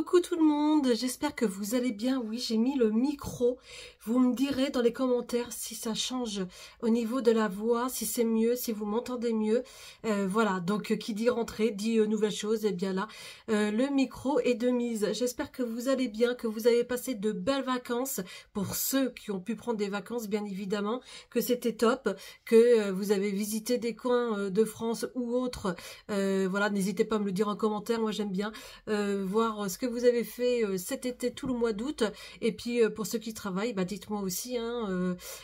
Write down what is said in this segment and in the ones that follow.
Coucou tout le monde, j'espère que vous allez bien. Oui, j'ai mis le micro. Vous me direz dans les commentaires si ça change au niveau de la voix, si c'est mieux, si vous m'entendez mieux. Voilà, donc qui dit rentrée, dit nouvelle chose. Et bien là, le micro est de mise. J'espère que vous allez bien, que vous avez passé de belles vacances. Pour ceux qui ont pu prendre des vacances, bien évidemment, que c'était top, que vous avez visité des coins de France ou autres. Voilà, n'hésitez pas à me le dire en commentaire, moi j'aime bien voir ce que vous avez fait cet été, tout le mois d'août. Et puis pour ceux qui travaillent, bah, dites-moi aussi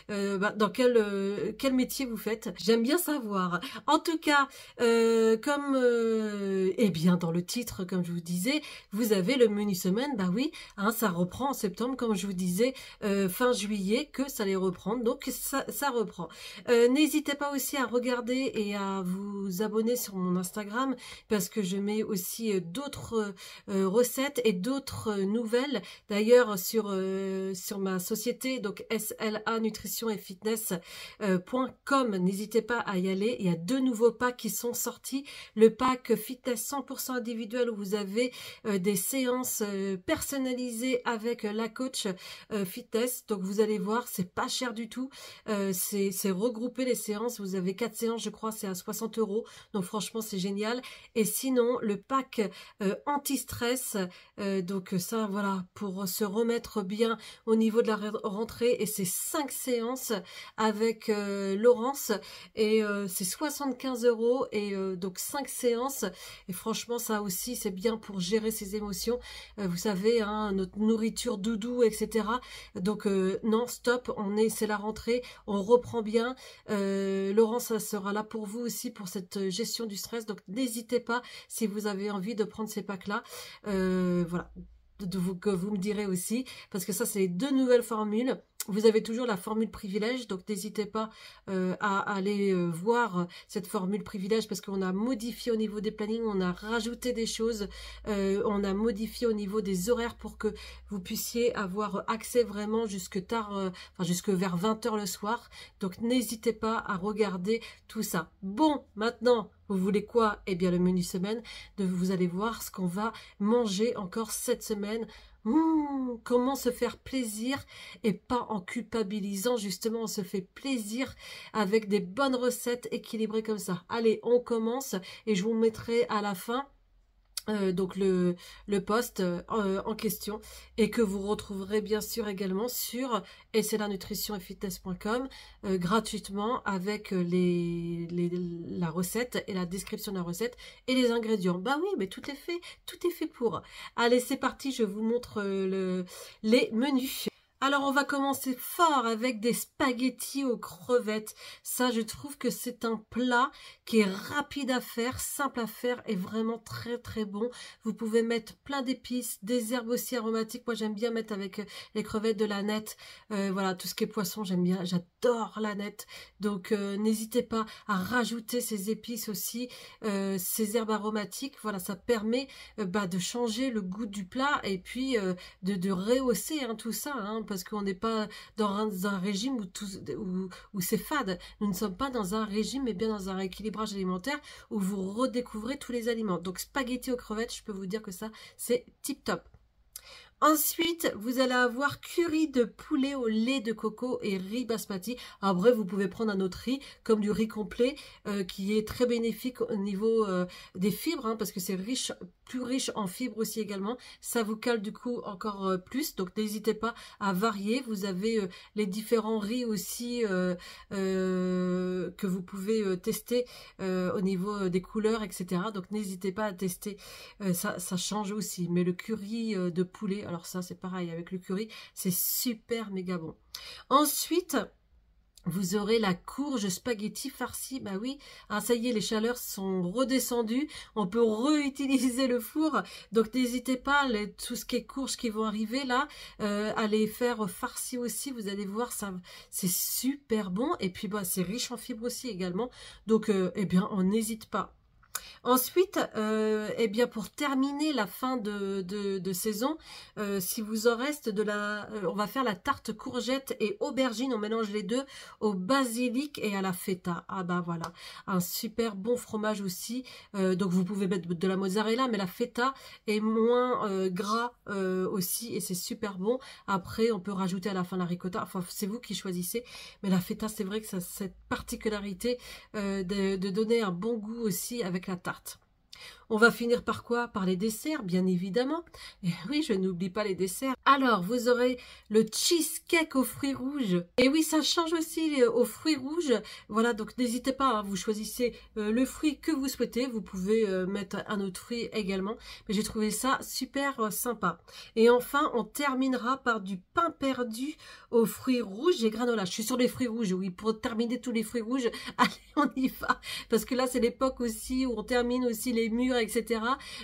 dans quel métier vous faites. J'aime bien savoir. En tout cas, eh bien dans le titre, comme je vous disais, vous avez le menu semaine. Bah oui, hein, ça reprend en septembre, comme je vous disais, fin juillet, que ça allait reprendre. Donc ça reprend. N'hésitez pas aussi à regarder et à vous abonner sur mon Instagram, parce que je mets aussi d'autres recettes et d'autres nouvelles. D'ailleurs sur ma société, donc SLA Nutrition et Fitness.com, n'hésitez pas à y aller. Il y a 2 nouveaux packs qui sont sortis. Le pack Fitness 100% individuel, où vous avez des séances personnalisées avec la coach fitness. Donc vous allez voir, c'est pas cher du tout. C'est regroupé les séances. Vous avez 4 séances, je crois, c'est à 60 €. Donc franchement, c'est génial. Et sinon, le pack anti-stress, donc ça, voilà, pour se remettre bien au niveau de la rentrée. Et c'est 5 séances avec Laurence. Et c'est 75 €. Et donc 5 séances. Et franchement, ça aussi, c'est bien pour gérer ses émotions. Vous savez, hein, notre nourriture doudou, etc. Donc non, stop, c'est la rentrée, on reprend bien. Laurence, ça sera là pour vous aussi, pour cette gestion du stress. Donc n'hésitez pas, si vous avez envie de prendre ces packs-là. Voilà, que vous me direz aussi, parce que ça, c'est les 2 nouvelles formules. Vous avez toujours la formule privilège, donc n'hésitez pas à aller voir cette formule privilège, parce qu'on a modifié au niveau des plannings, on a rajouté des choses, on a modifié au niveau des horaires pour que vous puissiez avoir accès vraiment jusque tard, jusque vers 20 h le soir. Donc n'hésitez pas à regarder tout ça. Bon, maintenant, vous voulez quoi? Eh bien, le menu semaine, vous allez voir ce qu'on va manger encore cette semaine. Comment se faire plaisir, et pas en culpabilisant. Justement, on se fait plaisir avec des bonnes recettes équilibrées comme ça. Allez, on commence, et je vous mettrai à la fin donc le post en question, et que vous retrouverez bien sûr également sur SLA Nutrition et Fitness.com gratuitement, avec la recette et la description de la recette et les ingrédients. Bah oui, mais tout est fait pour. Allez, c'est parti, je vous montre les menus. Alors, on va commencer fort avec des spaghettis aux crevettes. Ça, je trouve que c'est un plat qui est rapide à faire, simple à faire, et vraiment très très bon. Vous pouvez mettre plein d'épices, des herbes aussi aromatiques. Moi, j'aime bien mettre avec les crevettes de l'aneth. Voilà, tout ce qui est poisson, j'aime bien. J'adore l'aneth. Donc, n'hésitez pas à rajouter ces épices aussi, ces herbes aromatiques. Voilà, ça permet de changer le goût du plat, et puis de rehausser tout ça, parce qu'on n'est pas dans un régime où c'est fade. Nous ne sommes pas dans un régime, mais bien dans un rééquilibrage alimentaire où vous redécouvrez tous les aliments. Donc spaghetti aux crevettes, je peux vous dire que ça, c'est tip top. Ensuite, vous allez avoir curry de poulet au lait de coco et riz basmati. Après, vous pouvez prendre un autre riz, comme du riz complet, qui est très bénéfique au niveau des fibres, parce que c'est plus riche en fibres aussi également. Ça vous cale du coup encore plus. Donc, n'hésitez pas à varier. Vous avez les différents riz aussi que vous pouvez tester au niveau des couleurs, etc. Donc, n'hésitez pas à tester. Ça change aussi. Mais le curry de poulet, alors ça, c'est pareil avec le curry, c'est super méga bon. Ensuite, vous aurez la courge spaghetti farcie. Bah oui, ça y est, les chaleurs sont redescendues. On peut réutiliser le four. Donc n'hésitez pas, tout ce qui est courges qui vont arriver là, à les faire farci aussi. Vous allez voir, ça, c'est super bon. Et puis c'est riche en fibres aussi également. Donc eh bien, on n'hésite pas. Ensuite, eh bien pour terminer la fin de saison, si vous en reste on va faire la tarte courgette et aubergine, on mélange les deux au basilic et à la feta. Ah bah voilà, un super bon fromage aussi. Donc vous pouvez mettre de la mozzarella, mais la feta est moins gras aussi et c'est super bon. Après, on peut rajouter à la fin la ricotta. Enfin, c'est vous qui choisissez. Mais la feta, c'est vrai que ça a cette particularité de donner un bon goût aussi avec la tarte. On va finir par quoi? Par les desserts, bien évidemment. Et oui, je n'oublie pas les desserts. Alors, vous aurez le cheesecake aux fruits rouges. Et oui, ça change aussi aux fruits rouges. Voilà, donc n'hésitez pas, hein, vous choisissez le fruit que vous souhaitez. Vous pouvez mettre un autre fruit également. Mais j'ai trouvé ça super sympa. Et enfin, on terminera par du pain perdu aux fruits rouges et granola. Je suis sur les fruits rouges, oui, pour terminer tous les fruits rouges. Allez, on y va. Parce que là, c'est l'époque aussi où on termine aussi les mûres, etc.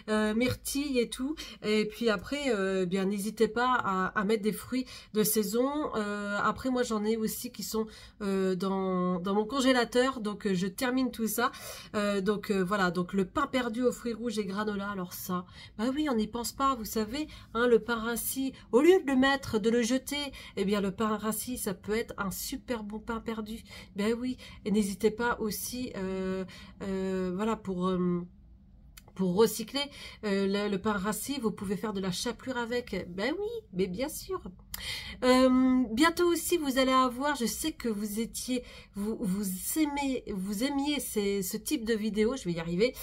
Myrtille et tout. Et puis après, bien n'hésitez pas à mettre des fruits de saison. Après, moi, j'en ai aussi qui sont dans mon congélateur. Donc, je termine tout ça. Voilà, donc le pain perdu aux fruits rouges et granola. Alors ça, bah oui, on n'y pense pas, vous savez. Hein, le pain rassis, au lieu de le mettre, de le jeter, eh bien, le pain rassis, ça peut être un super bon pain perdu. Ben oui, et n'hésitez pas aussi, voilà, pour recycler le pain rassis, vous pouvez faire de la chapelure avec. Ben oui, mais bien sûr. Bientôt aussi, vous allez avoir, je sais que vous aimiez ce type de vidéo, je vais y arriver,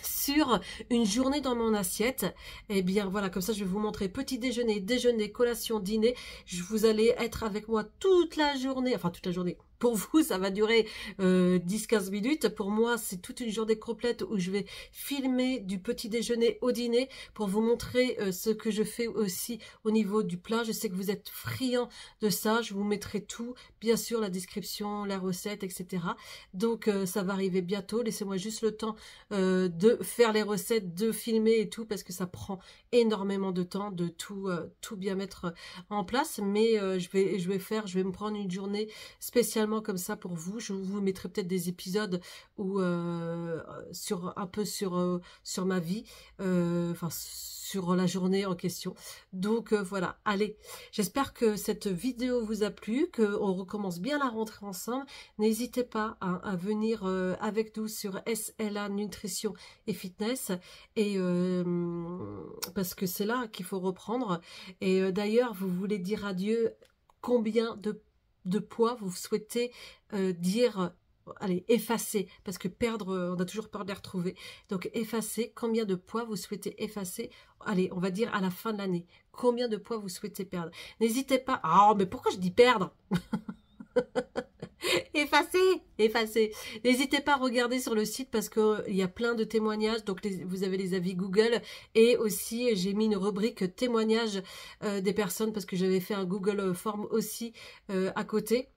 sur une journée dans mon assiette. Et bien voilà, comme ça, je vais vous montrer petit déjeuner, déjeuner, collation, dîner. Vous allez être avec moi toute la journée, enfin toute la journée. Pour vous, ça va durer 10-15 minutes. Pour moi, c'est toute une journée complète où je vais filmer du petit déjeuner au dîner pour vous montrer ce que je fais aussi au niveau du plat. Je sais que vous êtes friands de ça. Je vous mettrai tout, bien sûr, la description, la recette, etc. Donc, ça va arriver bientôt. Laissez-moi juste le temps de faire les recettes, de filmer et tout, parce que ça prend énormément de temps de tout bien mettre en place. Mais je vais me prendre une journée spécialement comme ça pour vous. Je vous mettrai peut-être des épisodes où sur ma vie, enfin sur la journée en question. Donc voilà, allez, j'espère que cette vidéo vous a plu, qu'on recommence bien la rentrée ensemble. N'hésitez pas à venir avec nous sur SLA Nutrition et Fitness, et parce que c'est là qu'il faut reprendre. Et d'ailleurs, vous voulez dire adieu, combien de poids vous souhaitez dire, allez, effacer, parce que perdre, on a toujours peur de les retrouver. Donc effacer, combien de poids vous souhaitez effacer, allez, on va dire à la fin de l'année, combien de poids vous souhaitez perdre. N'hésitez pas, ah mais pourquoi je dis perdre? Effacer. N'hésitez pas à regarder sur le site parce qu'il y a plein de témoignages. Donc vous avez les avis Google, et aussi j'ai mis une rubrique témoignages des personnes parce que j'avais fait un Google Form aussi à côté.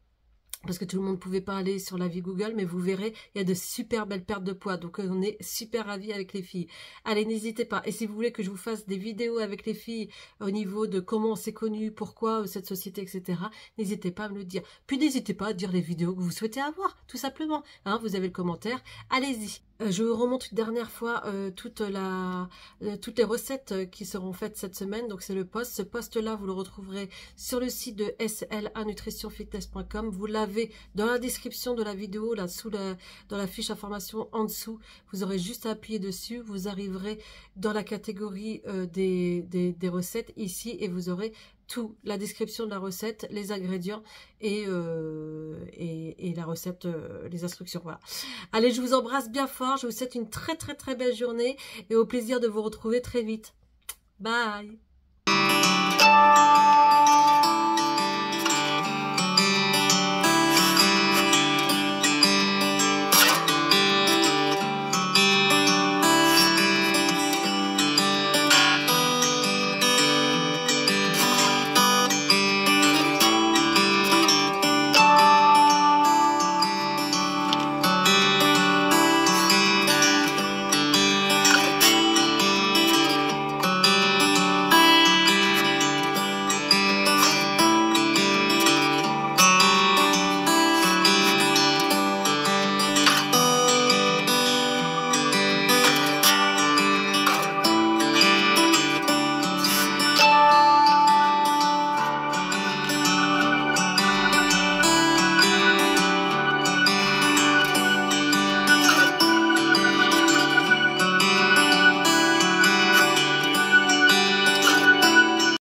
Parce que tout le monde ne pouvait pas aller sur la vie Google, mais vous verrez, il y a de super belles pertes de poids. Donc, on est super ravis avec les filles. Allez, n'hésitez pas. Et si vous voulez que je vous fasse des vidéos avec les filles au niveau de comment on s'est connus, pourquoi cette société, etc., n'hésitez pas à me le dire. Puis, n'hésitez pas à dire les vidéos que vous souhaitez avoir, tout simplement. Hein, vous avez le commentaire. Allez-y. Je vous remonte une dernière fois toutes les recettes qui seront faites cette semaine. Donc, c'est le post. Ce post-là, vous le retrouverez sur le site de slanutritionfitness.com. Vous l'avez dans la description de la vidéo, là, dans la fiche information en dessous. Vous aurez juste à appuyer dessus. Vous arriverez dans la catégorie des recettes ici, et vous aurez tout, la description de la recette, les ingrédients et la recette, les instructions. Voilà. Allez, je vous embrasse bien fort. Je vous souhaite une très très très belle journée et au plaisir de vous retrouver très vite. Bye.